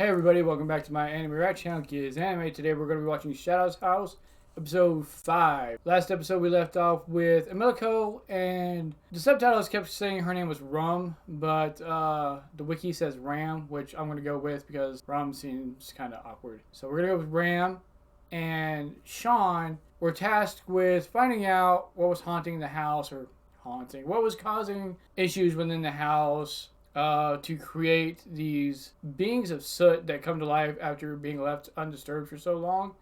Hey everybody, welcome back to my anime reaction channel, Kids Anime. Today we're going to be watching Shadow's House, episode 5. Last episode we left off with Emilico, and the subtitles kept saying her name was Rum, but the wiki says Ram, which I'm going to go with because Rum seems kind of awkward. So we're going to go with Ram, and Sean were tasked with finding out what was haunting the house, or what was causing issues within the house. To create these beings of soot that come to life after being left undisturbed for so long.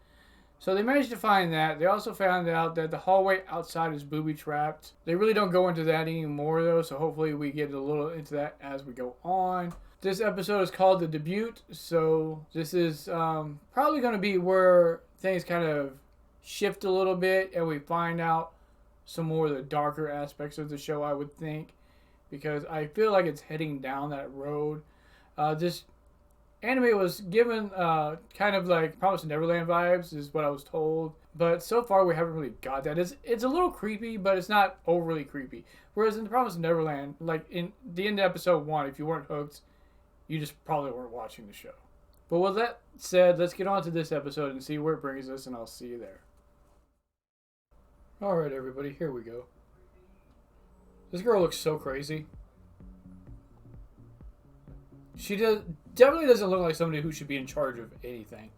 So they managed to find that. They also found out that the hallway outside is booby-trapped. They really don't go into that anymore though, so hopefully we get a little into that as we go on. This episode is called The Debut, so this is probably going to be where things kind of shift a little bit and we find out some more of the darker aspects of the show, I would think. Because I feel like it's heading down that road. This anime was given kind of like Promised Neverland vibes, is what I was told. But so far we haven't really got that. It's a little creepy, but it's not overly creepy. Whereas in the Promised Neverland, like in the end of episode 1, if you weren't hooked, you just probably weren't watching the show. But with that said, let's get on to this episode and see where it brings us, and I'll see you there. Alright everybody, here we go. This girl looks so crazy. She definitely doesn't look like somebody who should be in charge of anything.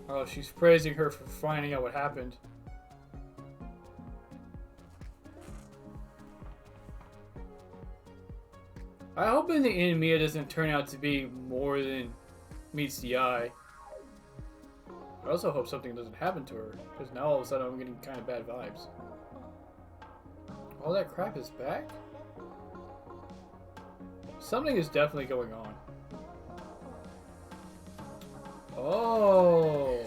Oh, she's praising her for finding out what happened. I hope in the end Mia doesn't turn out to be more than meets the eye. I also hope something doesn't happen to her, because now all of a sudden I'm getting kind of bad vibes. All that crap is back? Something is definitely going on. Oh,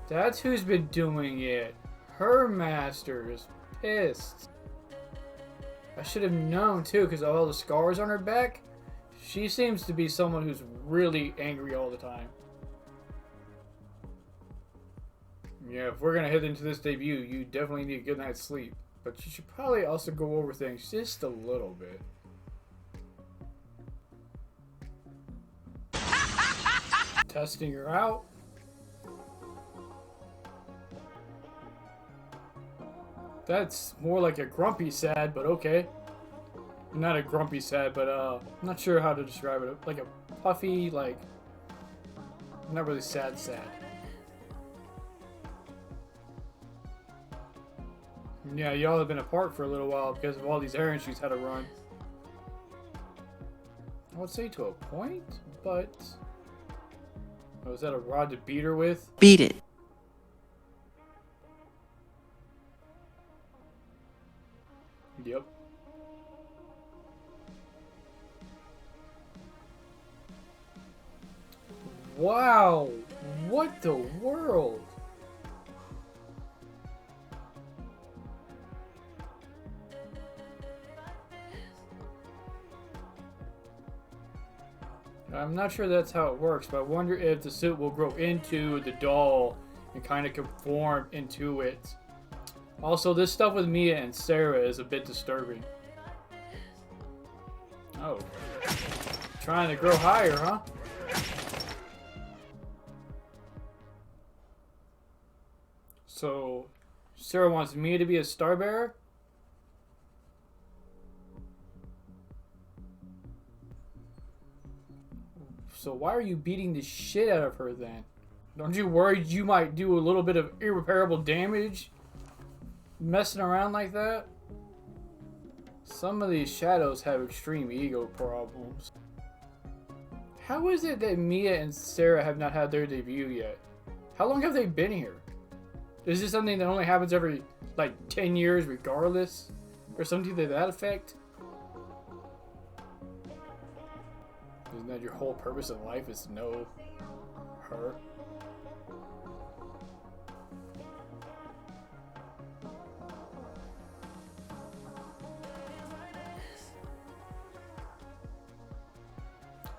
that's who's been doing it. Her master is pissed. I should have known too, because of all the scars on her back. She seems to be someone who's really angry all the time. Yeah, if we're gonna head into this debut, you definitely need a good night's sleep. But you should probably also go over things just a little bit. Testing her out. That's more like a grumpy sad, but okay. Not a grumpy sad, but I'm not sure how to describe it. Like a puffy, like, not really sad. Yeah, y'all have been apart for a little while because of all these errands she's had to run. I would say to a point, but... Oh, is that a rod to beat her with? Beat it. Yep. Wow! What the world? I'm not sure that's how it works, but I wonder if the suit will grow into the doll and kind of conform into it. Also, this stuff with Mia and Sarah is a bit disturbing. Oh. Trying to grow higher, huh? So, Sarah wants Mia to be a star bearer? So why are you beating the shit out of her then? Don't you worry you might do a little bit of irreparable damage? Messing around like that? Some of these shadows have extreme ego problems. How is it that Mia and Sarah have not had their debut yet? How long have they been here? Is this something that only happens every, like, 10 years regardless? Or something to that effect? Isn't that your whole purpose in life, is to know her?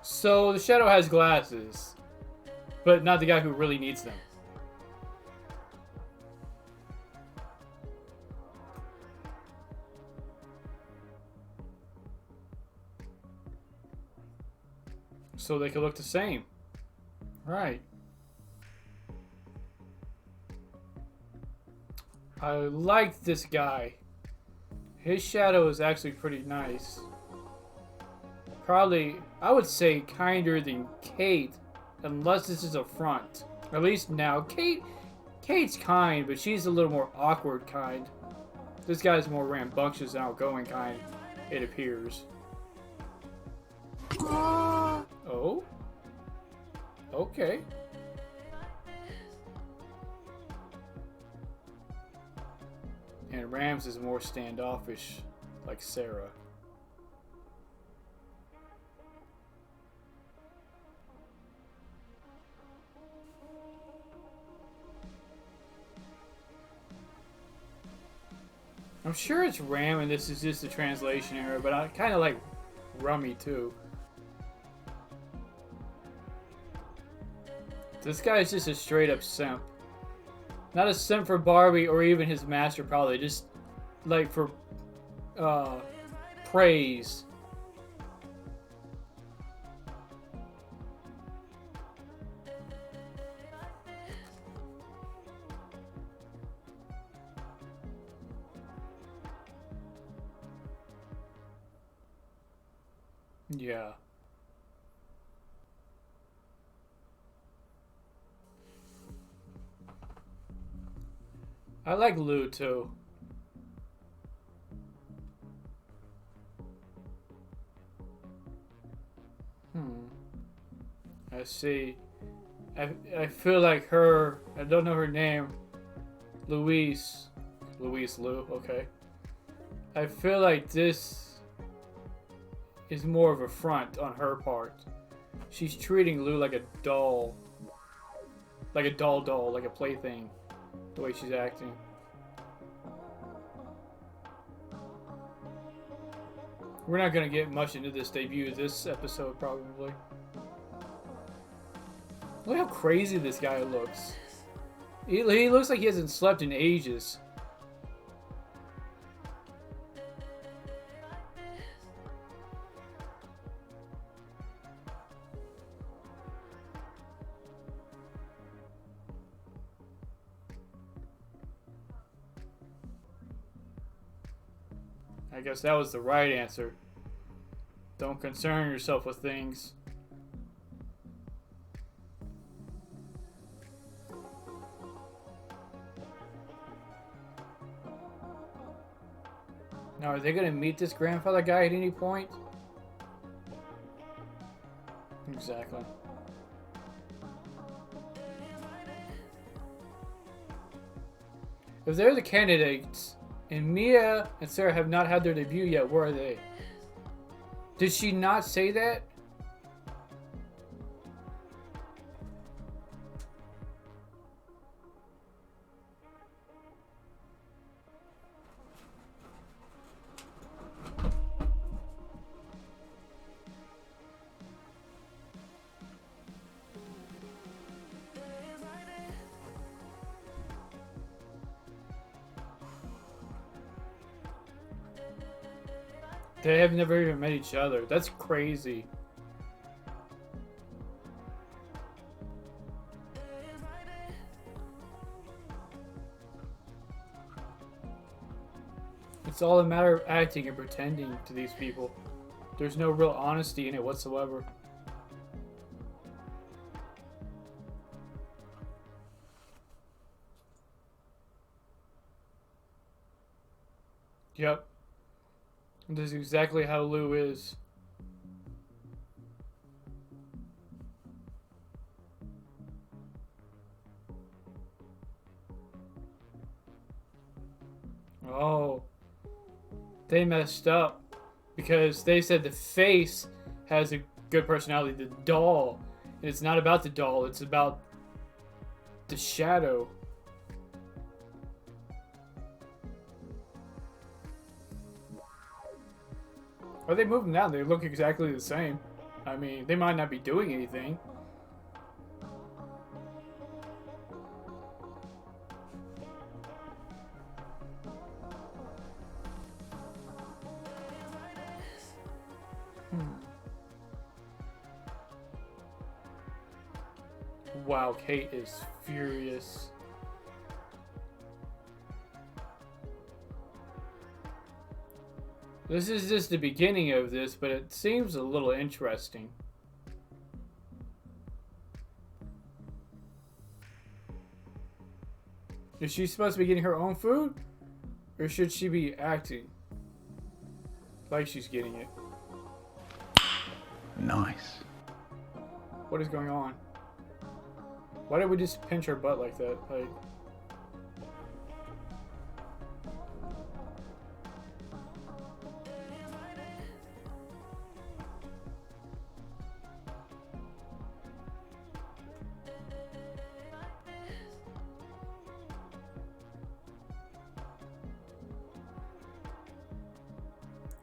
So the shadow has glasses, but not the guy who really needs them. So they could look the same. Right. I like this guy. His shadow is actually pretty nice. Probably, I would say kinder than Kate, unless this is a front. At least now, Kate's kind, but she's a little more awkward kind. This guy's more rambunctious and outgoing kind, it appears. Oh? Okay. And Rams is more standoffish, like Sarah. I'm sure it's Ram and this is just a translation error, but I kind of like Rummy too. This guy's just a straight up simp. Not a simp for Barbie or even his master, probably. Just like for praise. Yeah. I like Lou too. I see. I feel like her. I don't know her name. Louise. Louise Lou. Okay. I feel like this is more of a front on her part. She's treating Lou like a doll. Like a doll, like a plaything. The way she's acting. We're not gonna get much into this debut this episode, probably. Look how crazy this guy looks. He looks like he hasn't slept in ages. I guess that was the right answer. Don't concern yourself with things. Now, are they going to meet this grandfather guy at any point? Exactly. If they're the candidates, and Mia and Sarah have not had their debut yet, where are they? Did she not say that? They have never even met each other. That's crazy. It's all a matter of acting and pretending to these people. There's no real honesty in it whatsoever. Yep. This is exactly how Lou is. Oh. They messed up. Because they said the face has a good personality. The doll. And it's not about the doll. It's about the shadow. Or they moved them down. They look exactly the same. I mean, they might not be doing anything. Wow, Kate is furious. This is just the beginning of this, but it seems a little interesting. Is she supposed to be getting her own food? Or should she be acting like she's getting it? Nice. What is going on? Why did we just pinch her butt like that? Like...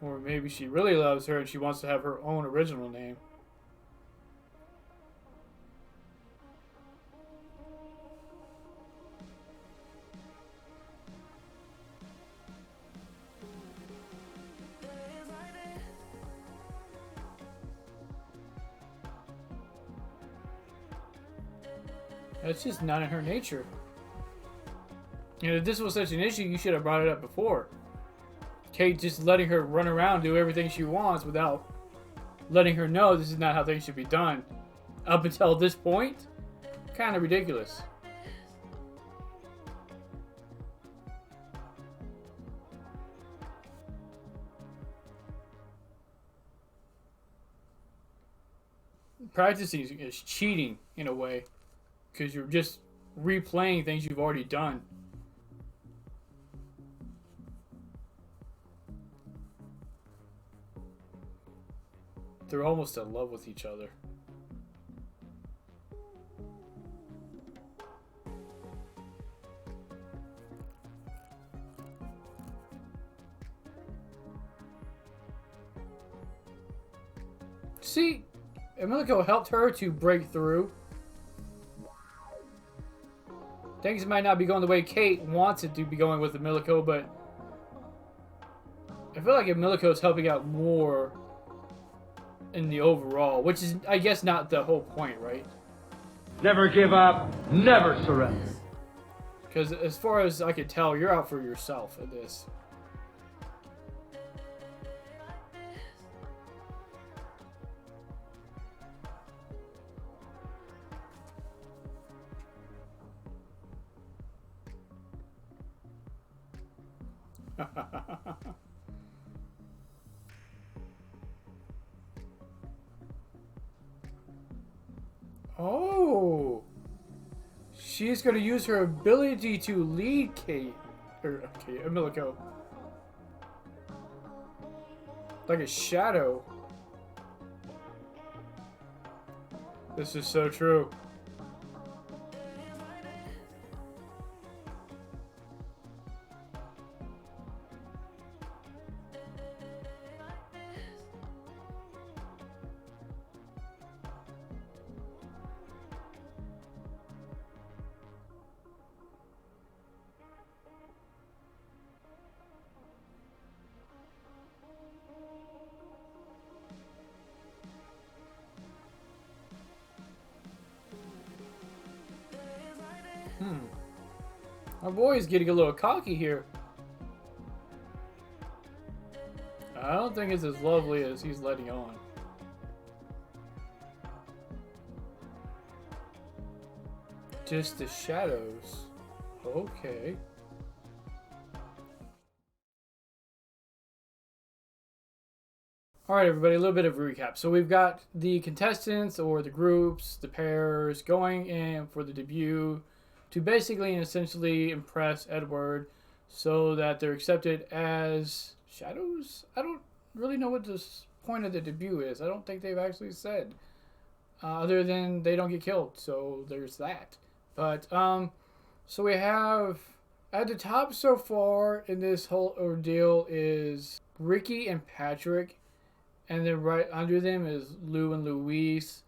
Or maybe she really loves her and she wants to have her own original name. That's just not in her nature. You know, if this was such an issue, you should have brought it up before. Kate just letting her run around, do everything she wants without letting her know this is not how things should be done. Up until this point, kind of ridiculous. Practicing is cheating in a way, because you're just replaying things you've already done. They're almost in love with each other. See, Emilico helped her to break through. Things might not be going the way Kate wants it to be going with Emilico, but I feel like Emilico is helping out more in the overall, which is, I guess, not the whole point, right? Never give up, never surrender. Because as far as I could tell, you're out for yourself in this. Oh, she's going to use her ability to lead Kate, or okay, Emilico, like a shadow. This is so true. My boy's getting a little cocky here. I don't think it's as lovely as he's letting on. Just the shadows. Okay. Alright everybody, a little bit of a recap. So we've got the contestants or the groups, the pairs going in for the debut to basically and essentially impress Edward so that they're accepted as shadows? I don't really know what the point of the debut is. I don't think they've actually said. Other than they don't get killed. So there's that. But, so we have at the top so far in this whole ordeal is Ricky and Patrick. And then right under them is Lou and Louise,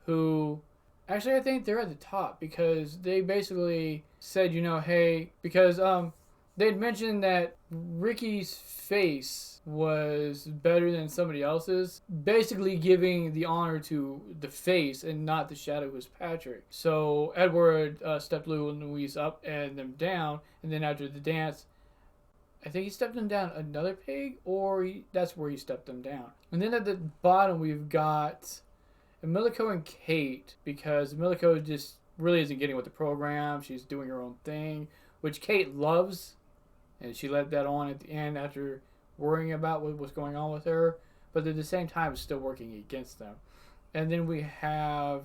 who actually I think they're at the top because they basically said, you know, hey, because They had mentioned that Ricky's face was better than somebody else's, basically giving the honor to the face and not the shadow, who was Patrick. So Edward stepped Lou and Louise up and them down, and then after the dance, I think he stepped them down another peg, or that's where he stepped them down. And then at the bottom, we've got Emilico and Kate, because Emilico just really isn't getting with the program. She's doing her own thing, which Kate loves, and she let that on at the end after worrying about what was going on with her. But at the same time, it's still working against them. And then we have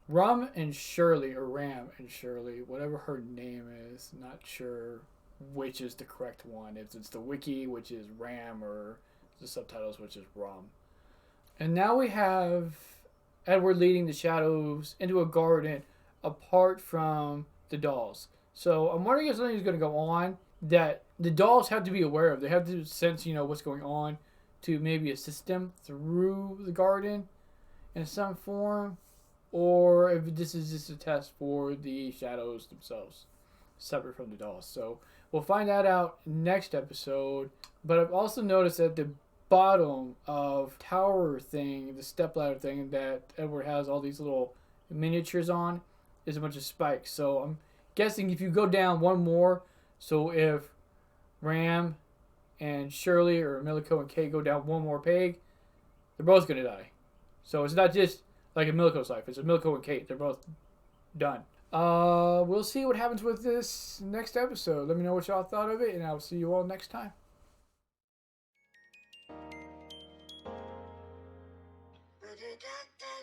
Rum and Shirley, or Ram and Shirley, whatever her name is. Not sure which is the correct one. If it's the wiki, which is Ram, or the subtitles, which is Rum. And now we have Edward leading the shadows into a garden apart from the dolls. So I'm wondering if something's going to go on that the dolls have to be aware of. They have to sense, what's going on to maybe assist them through the garden in some form. Or if this is just a test for the shadows themselves, separate from the dolls. So we'll find that out next episode. But I've also noticed that the bottom of tower thing, the stepladder thing that Edward has all these little miniatures on, is a bunch of spikes. So I'm guessing if you go down one more, so if Ram and Shirley or Emilico and Kate go down one more peg, they're both going to die. So it's not just like Emilico's life, it's Emilico and Kate. They're both done. We'll see what happens with this next episode. Let me know what y'all thought of it, and I'll see you all next time. Da da da da.